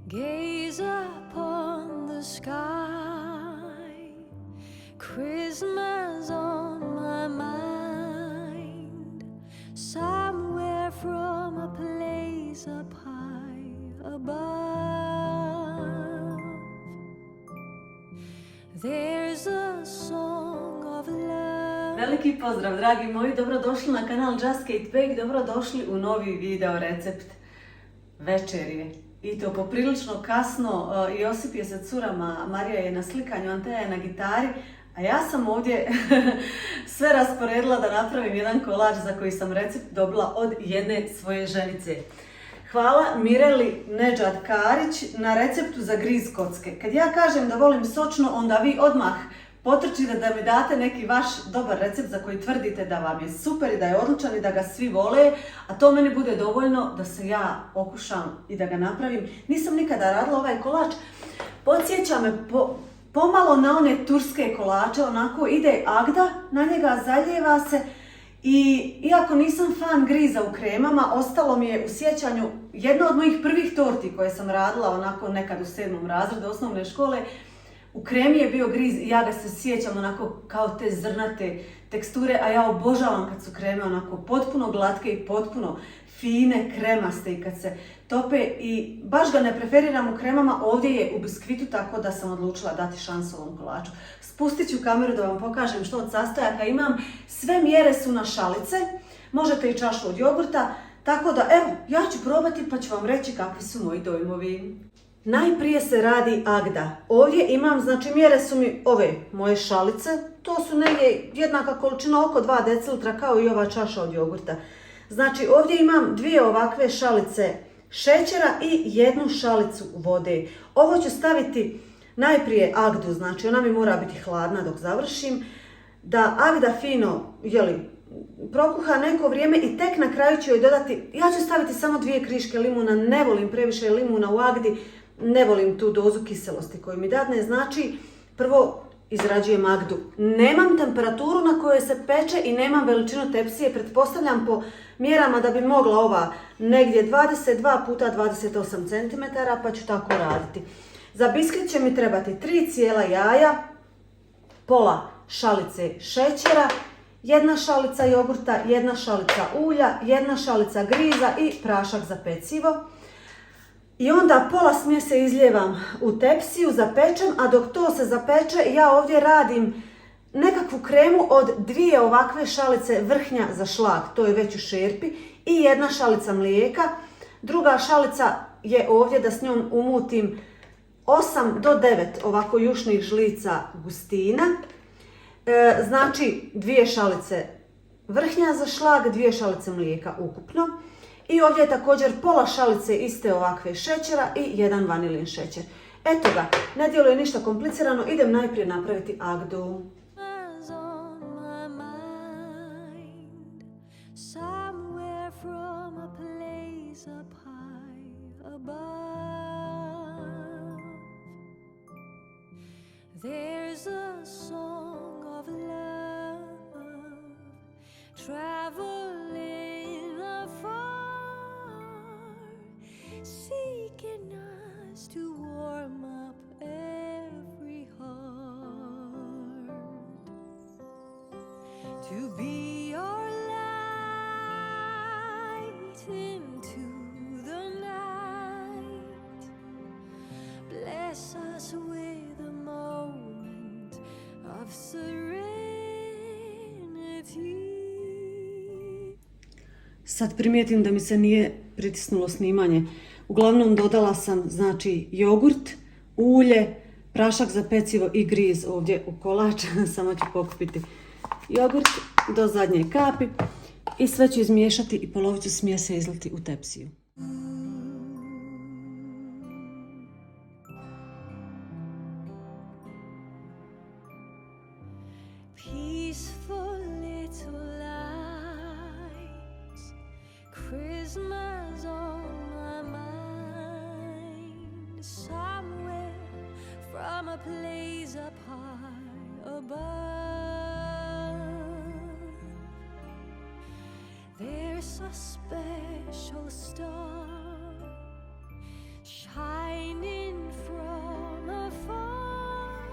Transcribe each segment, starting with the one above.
gaze upon the sky, Christmas on my mind, somewhere from a place up high above. There's a song of love. Veliki pozdrav, dragi moji, dobrodošli na kanal Just Kate Bake, dobrodošli u novi video recept večerje. I to poprilično kasno, Josip je sa curama, Marija je na slikanju, Anteja je na gitari, a ja sam ovdje sve rasporedila da napravim jedan kolač za koji sam recept dobila od jedne svoje ženice. Hvala Mireli Nedžad Karić na receptu za griz kocke. Kad ja kažem da volim sočno, onda vi odmah potrčite da mi date neki vaš dobar recept za koji tvrdite da vam je super i da je odličan i da ga svi vole, a to meni bude dovoljno da se ja okušam i da ga napravim. Nisam nikada radila ovaj kolač, podsjeća me pomalo na one turske kolače, onako ide agda, na njega zalijeva se i iako nisam fan griza u kremama, ostalo mi je u sjećanju jedna od mojih prvih torti koje sam radila onako nekad u 7. razredu osnovne škole. U kremi je bio griz i ja ga se sjećam onako kao te zrnate teksture, a ja obožavam kad su kreme onako potpuno glatke i potpuno fine, kremaste i kad se tope i baš ga ne preferiram u kremama, ovdje je u biskvitu, tako da sam odlučila dati šansu ovom kolaču. Spustit ću kameru da vam pokažem što od sastojaka imam. Sve mjere su na šalice, možete i čašu od jogurta, tako da evo, ja ću probati pa ću vam reći kakvi su moji dojmovi. Najprije se radi agda. Ovdje imam, znači mjere su mi ove moje šalice, to su negdje jednaka količina, oko 2 decilitra kao i ova čaša od jogurta. Znači ovdje imam 2 ovakve šalice šećera i 1 šalicu vode. Ovo ću staviti najprije agdu, znači ona mi mora biti hladna dok završim, da agda fino, prokuha neko vrijeme i tek na kraju ću joj dodati, ja ću staviti samo 2 kriške limuna, ne volim previše limuna u agdi, ne volim tu dozu kiselosti koju mi dadne, znači prvo izrađujem agdu. Nemam temperaturu na kojoj se peče i nemam veličinu tepsije, pretpostavljam po mjerama da bi mogla ova negdje 22 puta 28 cm, pa ću tako raditi. Za biskvit će mi trebati 3 cijela jaja, pola šalice šećera, 1 šalica jogurta, 1 šalica ulja, 1 šalica griza i prašak za pecivo. I onda pola smjese izlijevam u tepsiju, zapečem, a dok to se zapeče ja ovdje radim nekakvu kremu od 2 ovakve šalice vrhnja za šlag, to je već u šerpi, i 1 šalica mlijeka. Druga šalica je ovdje da s njom umutim 8 do 9 ovako jušnih žlica gustina. Znači 2 šalice vrhnja za šlag, 2 šalice mlijeka ukupno. I ovdje je također pola šalice iste ovakve šećera i 1 vanilin šećer. Eto ga, ne djeluje ništa komplicirano, idem najprije napraviti agdu. There's a song of love traveling afar, seeking us to warm up every heart, to be our light into the night. Bless us with a moment of serenity. Sad primijetim da mi se nije pritisnulo snimanje. Uglavnom dodala sam znači jogurt, ulje, prašak za pecivo i griz ovdje u kolač. Samo ću pokupiti jogurt do zadnje kapi i sve ću izmiješati i polovicu smjese izliti u tepsiju. Peaceful little lights, Christmas on my mind, somewhere from a place up high above. There's a special star shining from afar,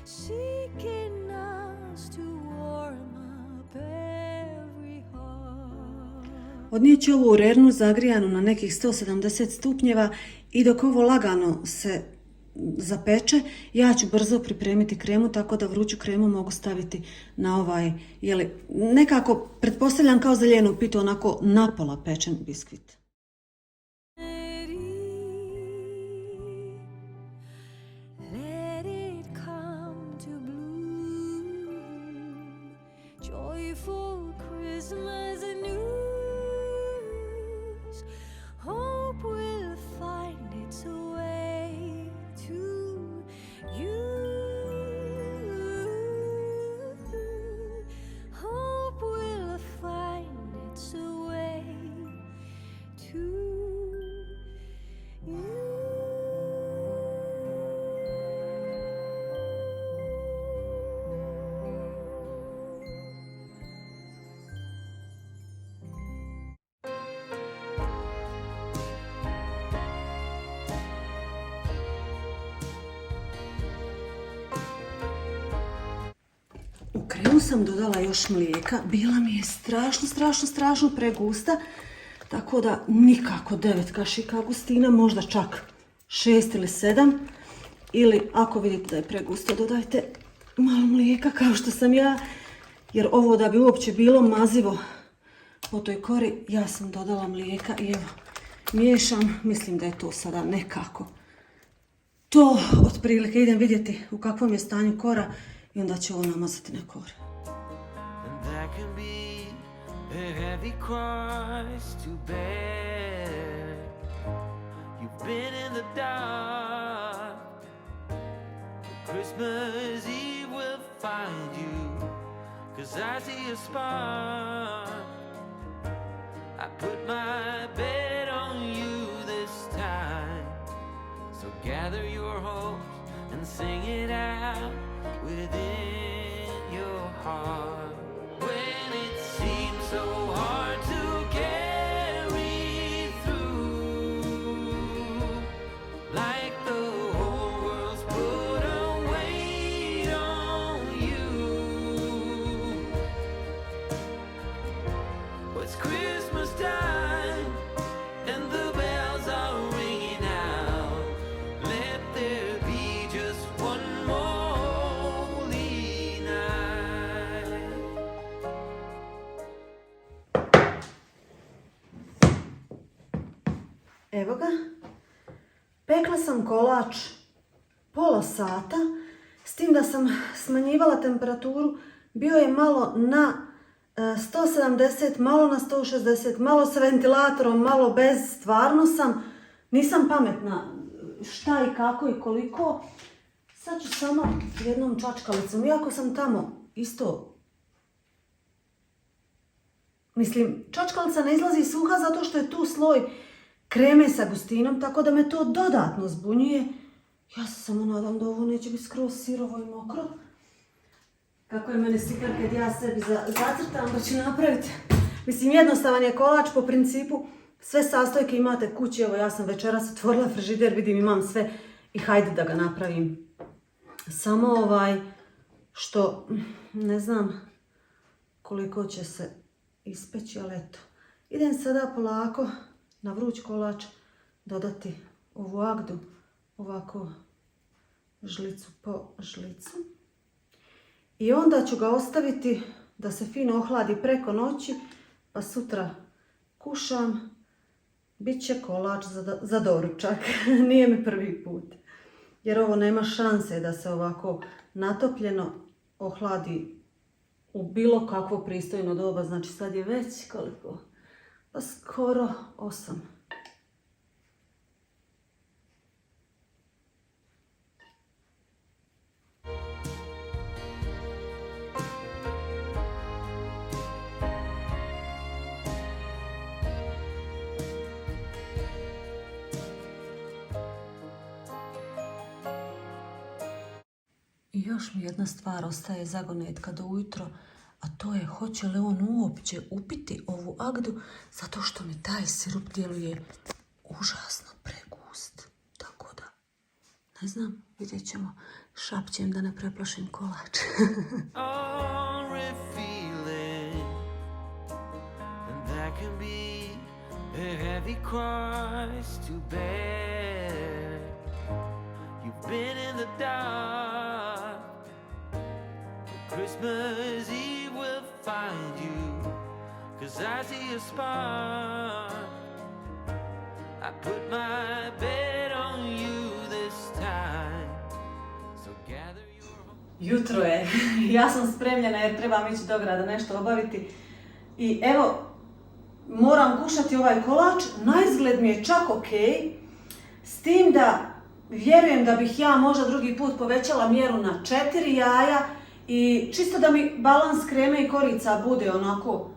seeking us to warm up every heart. Odnijeći ovu urernu zagrijanu na nekih 170 stupnjeva i dok ovo lagano se zapeče, ja ću brzo pripremiti kremu tako da vruću kremu mogu staviti na ovaj, nekako pretpostavljam kao za ljenu pitu, onako napola pečen biskvit. Let it come to bloom, joyful Christmas news. Hope will find its way to you. Hope will find its way to you. U kremu sam dodala još mlijeka, bila mi je strašno pregusta, tako da nikako 9 kašika gustina, možda čak 6 ili 7. Ili ako vidite da je pregusto, dodajte malo mlijeka kao što sam ja, jer ovo da bi uopće bilo mazivo po toj kori, ja sam dodala mlijeka i evo, miješam, mislim da je to sada nekako. To otprilike idem vidjeti u kakvom je stanju kora i onda ću ovo namazati na kor. And that can be a heavy cross to bear. You've been in the dark, but Christmas Eve will find you, 'cause I see a spark. I put my bet on you this time, so gather your hopes and sing it out within your heart. When it seems so hard to carry through, like the whole world's put a weight on you. It's Christmas time and the bells are ringing out. Let there be just one more holy night. Evo ga, pekla sam kolač pola sata, s tim da sam smanjivala temperaturu, bio je malo na 170, malo na 160, malo sa ventilatorom, malo bez, stvarno nisam pametna šta i kako i koliko. Sad ću samo jednom čačkalicom, iako sam tamo isto, mislim, čačkalica ne izlazi suha zato što je tu sloj kreme sa gustinom, tako da me to dodatno zbunjuje. Ja se samo nadam da ovo neće biti skroz sirovo i mokro. Kako je mene sikar kad ja sebi zacrtam da ću napraviti. Mislim, jednostavan je kolač po principu. Sve sastojke imate kući. Evo, ja sam večeras otvorila frižider, vidim imam sve i hajde da ga napravim. Samo što ne znam koliko će se ispeći, ali eto. Idem sada polako na vruć kolač dodati ovu agdu, ovako žlicu po žlicu. I onda ću ga ostaviti da se fino ohladi preko noći, pa sutra kušam. Biće kolač za doručak, nije mi prvi put. Jer ovo nema šanse da se ovako natopljeno ohladi u bilo kakvo pristojno doba. Znači sad je već koliko? Pa skoro 8. I još mi jedna stvar ostaje zagonetka do ujutro, a to je hoće li on uopće upiti ovu agdu, zato što mi taj sirup djeluje užasno pregusto. gust. Tako da, ne znam, vidjet ćemo. Šapćem da ne preplašim kolač. Already feeling, and that can be a heavy cross to bear. You've been in the dark, but Christmas Eve will find you, 'cause I see a spark. I put my bet on you this time, so gather your... Jutro je, ja sam spremljena jer trebam ići do grada nešto obaviti. I evo, moram kušati ovaj kolač, naizgled mi je čak ok, s tim da vjerujem da bih ja možda drugi put povećala mjeru na 4 jaja i čisto da mi balans kreme i korica bude onako,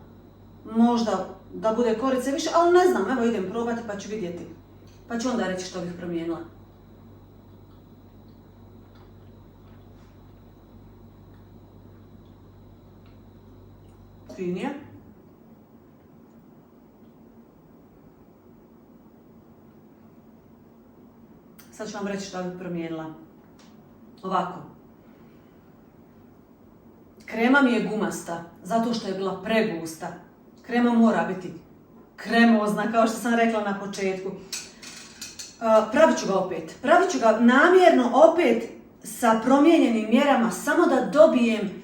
možda da bude korice više, ali ne znam, evo idem probati pa ću vidjeti. Pa ću onda reći što bih promijenila. Fin je. Sad ću vam reći što bih promijenila. Ovako. Krema mi je gumasta, zato što je bila pregusta. Krema mora biti kremozna, kao što sam rekla na početku. Pravit ću ga opet. Pravit ću ga namjerno opet sa promijenjenim mjerama, samo da dobijem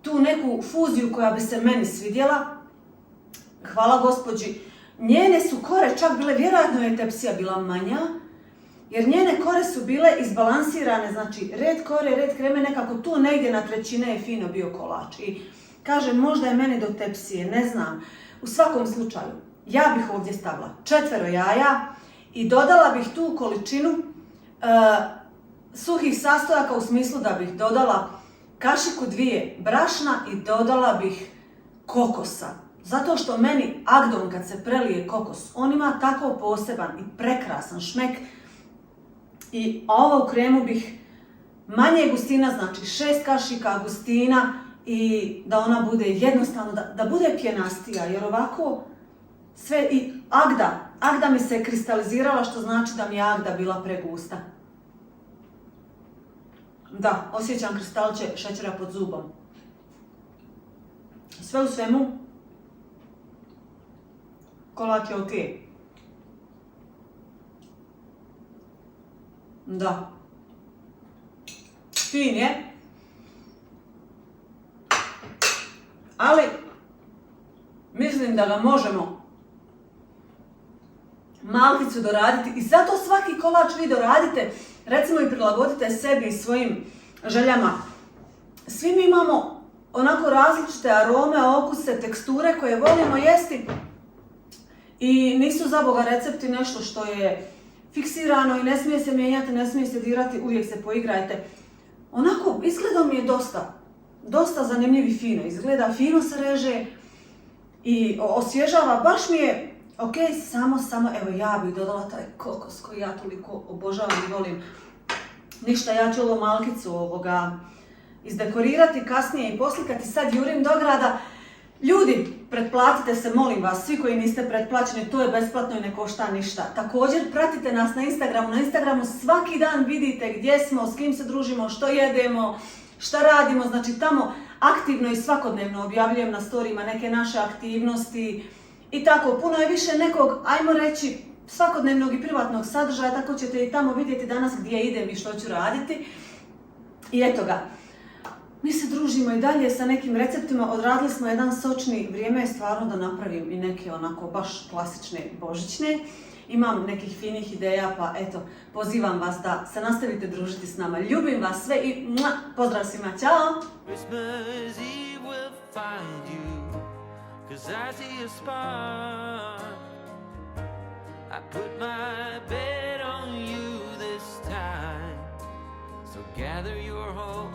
tu neku fuziju koja bi se meni svidjela. Hvala gospođi. Njene su kore čak bile, vjerojatno je tepsija bila manja, jer njene kore su bile izbalansirane, znači red kore, red kreme, nekako tu negdje na trećine je fino bio kolač. I kažem, možda je meni do tepsije, ne znam. U svakom slučaju, ja bih ovdje stavila 4 jaja i dodala bih tu količinu suhih sastojaka u smislu da bih dodala kašiku 2 brašna i dodala bih kokosa. Zato što meni agdon kad se prelije kokos, on ima tako poseban i prekrasan šmek. I ovu kremu bih manje gustina, znači 6 kašika gustina i da ona bude jednostavno, da bude pjenastija, jer ovako sve i agda mi se kristalizirala, što znači da mi je agda bila pregusta. Da, osjećam kristalče šećera pod zubom. Sve u svemu, kolač je ok. Da. Fin je. Ali, mislim da ga možemo malkicu doraditi i zato svaki kolač vi doradite, recimo i prilagodite sebi i svojim željama. Svi mi imamo onako različite arome, okuse, teksture koje volimo jesti i nisu za Boga recepti nešto što je fiksirano i ne smije se mijenjati, ne smije se dirati, uvijek se poigrajte. Onako, izgledom mi je dosta zanimljiv i fino. Izgleda, fino se reže i osvježava, baš mi je ok, samo, evo ja bih dodala taj kokos koji ja toliko obožavam i volim. Ništa, ja ću ovu malkicu izdekorirati kasnije i poslikati, sad jurim do grada. Ljudi, pretplatite se, molim vas, svi koji niste pretplaćeni, to je besplatno i ne košta ništa. Također, pratite nas na Instagramu. Na Instagramu svaki dan vidite gdje smo, s kim se družimo, što jedemo, šta radimo. Znači, tamo aktivno i svakodnevno objavljujem na storijima neke naše aktivnosti. I tako, puno je više nekog, ajmo reći, svakodnevnog i privatnog sadržaja, tako ćete i tamo vidjeti danas gdje idem i što ću raditi. I eto ga. Mi se družimo i dalje sa nekim receptima, odradili smo jedan sočni, vrijeme je stvarno da napravim i neke onako baš klasične božićne. Imam nekih finih ideja, pa eto, pozivam vas da se nastavite družiti s nama. Ljubim vas sve i pozdrav svima, ćao! Christmas Eve will find you, 'cause I see a spark. I put my bet on you this time, so gather your hope.